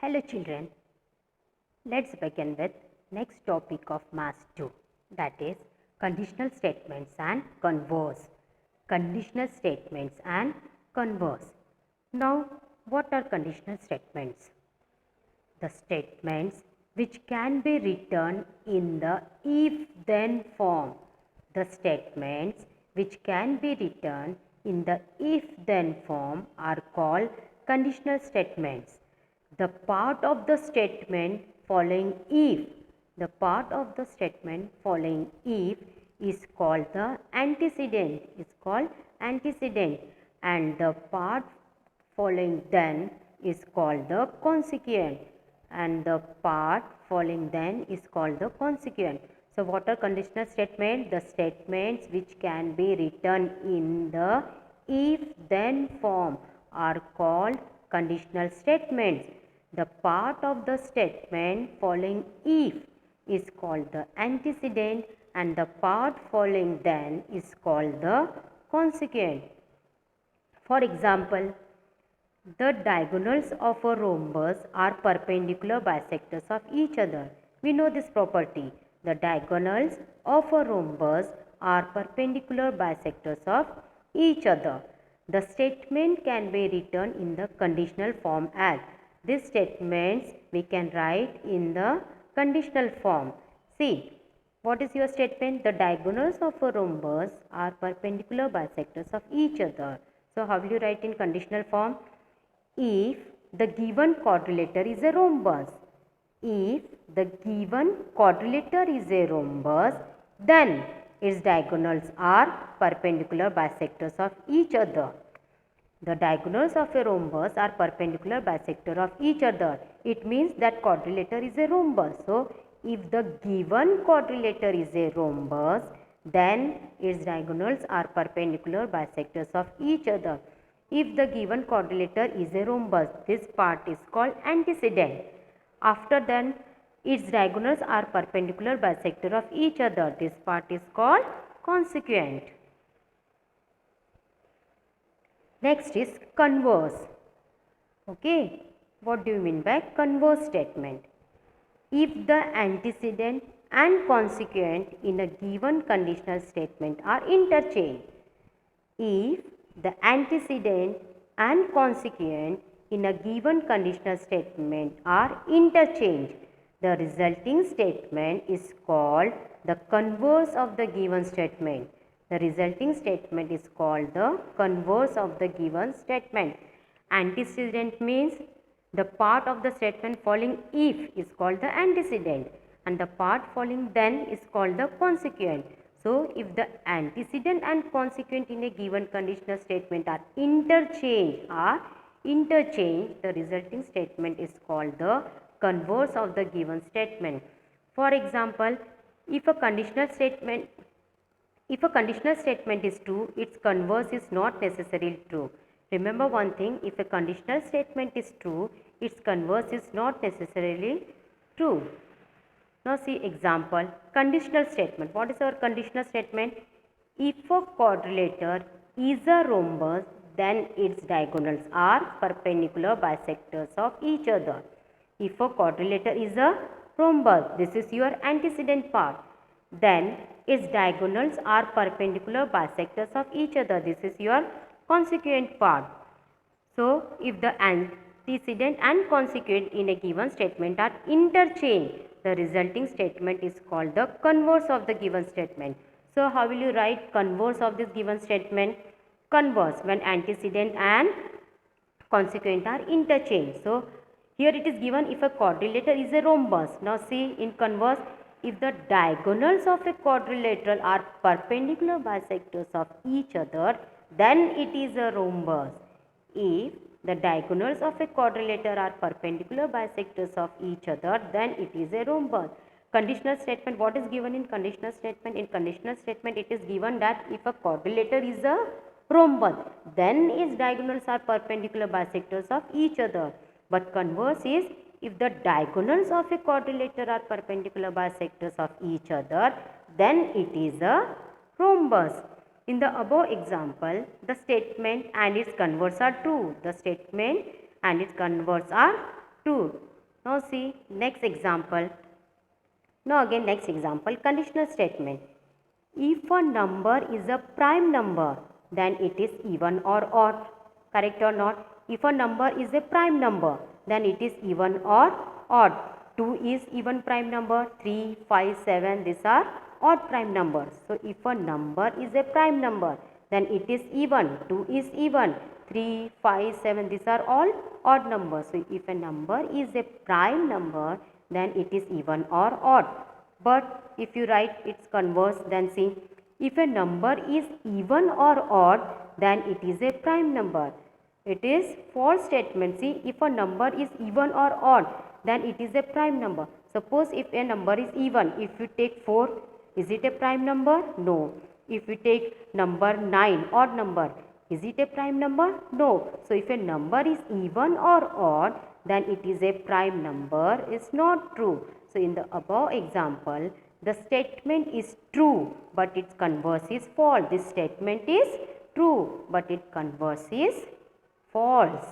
Hello children, let's begin with next topic of Math 2, that is conditional statements and converse. Conditional statements and converse. Now what are conditional statements? The statements which can be written in the if-then form. The statements which can be written in the if-then form are called conditional statements. The part of the statement following if, the part of the statement following if is called the antecedent, and the part following then is called the consequent, and the part following then is called the consequent. So what are conditional statements? The statements which can be written in the if then form are called conditional statements. The part of the statement following if is called the antecedent and the part following then is called the consequent. For example, the diagonals of a rhombus are perpendicular bisectors of each other. We know this property. The diagonals of a rhombus are perpendicular bisectors of each other. The statement can be written in the conditional form as. These statements we can write in the conditional form. See, what is your statement? The diagonals of a rhombus are perpendicular bisectors of each other. So how will you write in conditional form? If the given quadrilateral is a rhombus, if the given quadrilateral is a rhombus, then its diagonals are perpendicular bisectors of each other. The diagonals of a rhombus are perpendicular bisector of each other. It means that quadrilateral is a rhombus. So, if the given quadrilateral is a rhombus, then its diagonals are perpendicular bisectors of each other. If the given quadrilateral is a rhombus, this part is called antecedent. After then, its diagonals are perpendicular bisector of each other. This part is called consequent. Next is converse. Okay, what do you mean by converse statement? If the antecedent and consequent in a given conditional statement are interchanged, if the antecedent and consequent in a given conditional statement are interchanged, the resulting statement is called the converse of the given statement. The resulting statement is called the converse of the given statement. Antecedent means the part of the statement following if is called the antecedent and the part following then is called the consequent. So, if the antecedent and consequent in a given conditional statement are interchanged, the resulting statement is called the converse of the given statement. For example, if a conditional statement is true, its converse is not necessarily true. Remember one thing, if a conditional statement is true, its converse is not necessarily true. Now see example, conditional statement. What is our conditional statement? If a quadrilateral is a rhombus, then its diagonals are perpendicular bisectors of each other. If a quadrilateral is a rhombus, this is your antecedent part, then its diagonals are perpendicular bisectors of each other. This is your consequent part. So, if the antecedent and consequent in a given statement are interchanged, the resulting statement is called the converse of the given statement. So, how will you write converse of this given statement? Converse when antecedent and consequent are interchanged. So, here it is given if a quadrilateral is a rhombus. Now, see in converse, if the diagonals of a quadrilateral are perpendicular bisectors of each other, then it is a rhombus. If the diagonals of a quadrilateral are perpendicular bisectors of each other, then it is a rhombus. Conditional statement, what is given in conditional statement? In conditional statement, it is given that if a quadrilateral is a rhombus, then its diagonals are perpendicular bisectors of each other. But converse is, if the diagonals of a quadrilateral are perpendicular bisectors of each other, then it is a rhombus. In the above example, the statement and its converse are true. The statement and its converse are true. Now see next example. Now again next example, conditional statement. If a number is a prime number, then it is even or odd. Correct or not? If a number is a prime number, then it is even or odd. 2 is even prime number, 3, 5, 7, these are odd prime numbers. So if a number is a prime number, then it is even, 2 is even, 3, 5, 7, these are all odd numbers. So if a number is a prime number, then it is even or odd. But if you write its converse, then see, if a number is even or odd, then it is a prime number. It is false statement. See, if a number is even or odd, then it is a prime number. Suppose if a number is even, if you take 4, is it a prime number? No. If you take number 9, odd number, is it a prime number? No. So if a number is even or odd, then it is a prime number. Is not true. So in the above example, the statement is true, but its converse is false. This statement is true, but its converse is false.